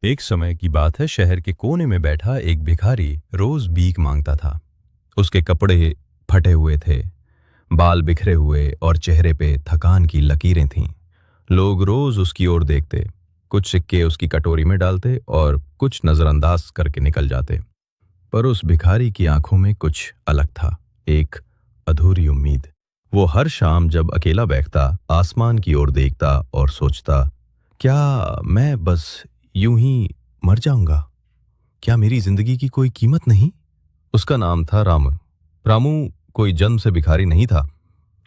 एक समय की बात है, शहर के कोने में बैठा एक भिखारी रोज भीख मांगता था। उसके कपड़े फटे हुए थे, बाल बिखरे हुए और चेहरे पे थकान की लकीरें थीं। लोग रोज उसकी ओर देखते, कुछ सिक्के उसकी कटोरी में डालते और कुछ नजरअंदाज करके निकल जाते। पर उस भिखारी की आंखों में कुछ अलग था, एक अधूरी उम्मीद। वो हर शाम जब अकेला बैठता, आसमान की ओर देखता और सोचता, क्या मैं बस यूं ही मर जाऊंगा? क्या मेरी जिंदगी की कोई कीमत नहीं? उसका नाम था रामू। रामू कोई जन्म से भिखारी नहीं था।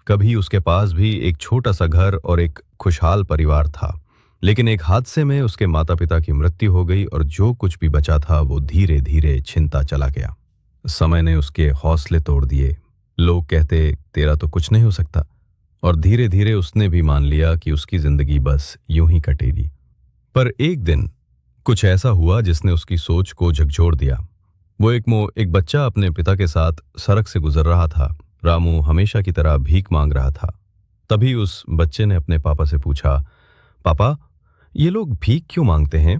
कभी उसके पास भी एक छोटा सा घर और एक खुशहाल परिवार था, लेकिन एक हादसे में उसके माता पिता की मृत्यु हो गई और जो कुछ भी बचा था वो धीरे धीरे छिनता चला गया। समय ने उसके हौसले तोड़ दिए। लोग कहते, तेरा तो कुछ नहीं हो सकता, और धीरे धीरे उसने भी मान लिया कि उसकी जिंदगी बस यूं ही कटेगी। पर एक दिन कुछ ऐसा हुआ जिसने उसकी सोच को झकझोर दिया। वो एक बच्चा अपने पिता के साथ सड़क से गुजर रहा था। रामू हमेशा की तरह भीख मांग रहा था। तभी उस बच्चे ने अपने पापा से पूछा, पापा, ये लोग भीख क्यों मांगते हैं?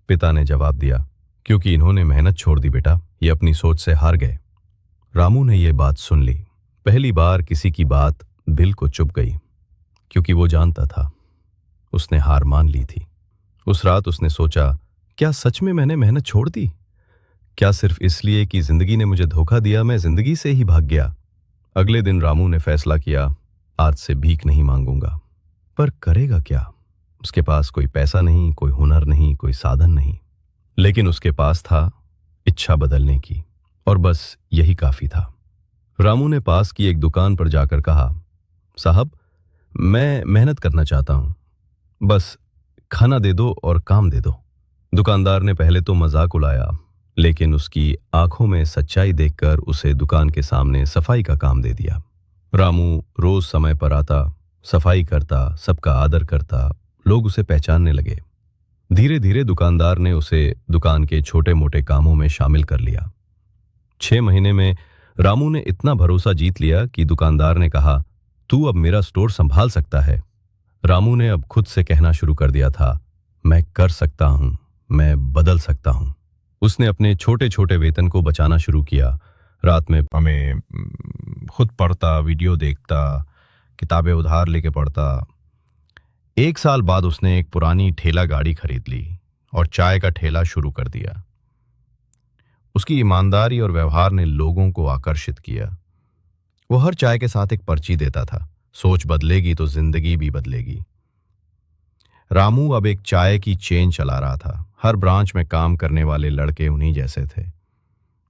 पिता ने जवाब दिया, क्योंकि इन्होंने मेहनत छोड़ दी बेटा, ये अपनी सोच से हार गए। रामू ने ये बात सुन ली। पहली बार किसी की बात दिल को चुभ गई, क्योंकि वो जानता था उसने हार मान ली थी। उस रात उसने सोचा, क्या सच में मैंने मेहनत छोड़ दी? क्या सिर्फ इसलिए कि जिंदगी ने मुझे धोखा दिया, मैं जिंदगी से ही भाग गया? अगले दिन रामू ने फैसला किया, आज से भीख नहीं मांगूंगा। पर करेगा क्या? उसके पास कोई पैसा नहीं, कोई हुनर नहीं, कोई साधन नहीं, लेकिन उसके पास था इच्छा बदलने की, और बस यही काफी था। रामू ने पास की एक दुकान पर जाकर कहा, साहब, मैं मेहनत करना चाहता हूं, बस खाना दे दो और काम दे दो। दुकानदार ने पहले तो मजाक उड़ाया, लेकिन उसकी आंखों में सच्चाई देखकर उसे दुकान के सामने सफाई का काम दे दिया। रामू रोज समय पर आता, सफाई करता, सबका आदर करता, लोग उसे पहचानने लगे। धीरे धीरे दुकानदार ने उसे दुकान के छोटे मोटे कामों में शामिल कर लिया। 6 महीने में रामू ने इतना भरोसा जीत लिया कि दुकानदार ने कहा, तू अब मेरा स्टोर संभाल सकता है। रामू ने अब खुद से कहना शुरू कर दिया था, मैं कर सकता हूं, मैं बदल सकता हूं। उसने अपने छोटे छोटे वेतन को बचाना शुरू किया। रात में हमें खुद पढ़ता, वीडियो देखता, किताबें उधार लेके पढ़ता। 1 साल बाद उसने एक पुरानी ठेला गाड़ी खरीद ली और चाय का ठेला शुरू कर दिया। उसकी ईमानदारी और व्यवहार ने लोगों को आकर्षित किया। वो हर चाय के साथ एक पर्ची देता था, सोच बदलेगी तो जिंदगी भी बदलेगी। रामू अब एक चाय की चेन चला रहा था। हर ब्रांच में काम करने वाले लड़के उन्हीं जैसे थे,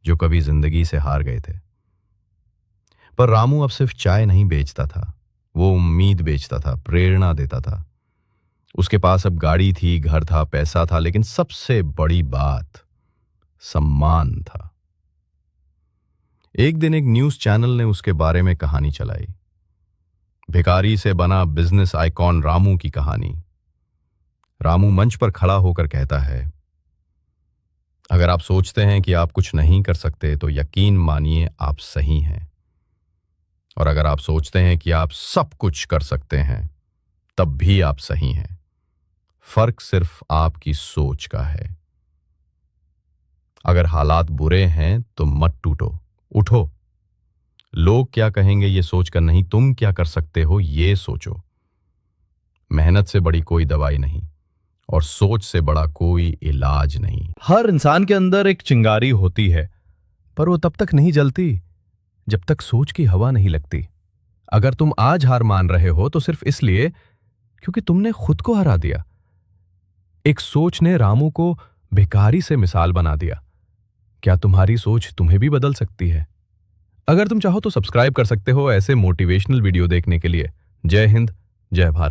जो कभी जिंदगी से हार गए थे। पर रामू अब सिर्फ चाय नहीं बेचता था, वो उम्मीद बेचता था, प्रेरणा देता था। उसके पास अब गाड़ी थी, घर था, पैसा था, लेकिन सबसे बड़ी बात सम्मान था। एक दिन एक न्यूज चैनल ने उसके बारे में कहानी चलाई, भिखारी से बना बिजनेस आइकॉन रामू की कहानी। रामू मंच पर खड़ा होकर कहता है, अगर आप सोचते हैं कि आप कुछ नहीं कर सकते तो यकीन मानिए आप सही हैं, और अगर आप सोचते हैं कि आप सब कुछ कर सकते हैं तब भी आप सही हैं। फर्क सिर्फ आपकी सोच का है। अगर हालात बुरे हैं तो मत टूटो, उठो। लोग क्या कहेंगे ये सोचकर नहीं, तुम क्या कर सकते हो ये सोचो। मेहनत से बड़ी कोई दवाई नहीं, और सोच से बड़ा कोई इलाज नहीं। हर इंसान के अंदर एक चिंगारी होती है, पर वो तब तक नहीं जलती जब तक सोच की हवा नहीं लगती। अगर तुम आज हार मान रहे हो तो सिर्फ इसलिए क्योंकि तुमने खुद को हरा दिया। एक सोच ने रामू को भिखारी से मिसाल बना दिया। क्या तुम्हारी सोच तुम्हें भी बदल सकती है? अगर तुम चाहो तो सब्सक्राइब कर सकते हो ऐसे मोटिवेशनल वीडियो देखने के लिए। जय हिंद, जय भारत।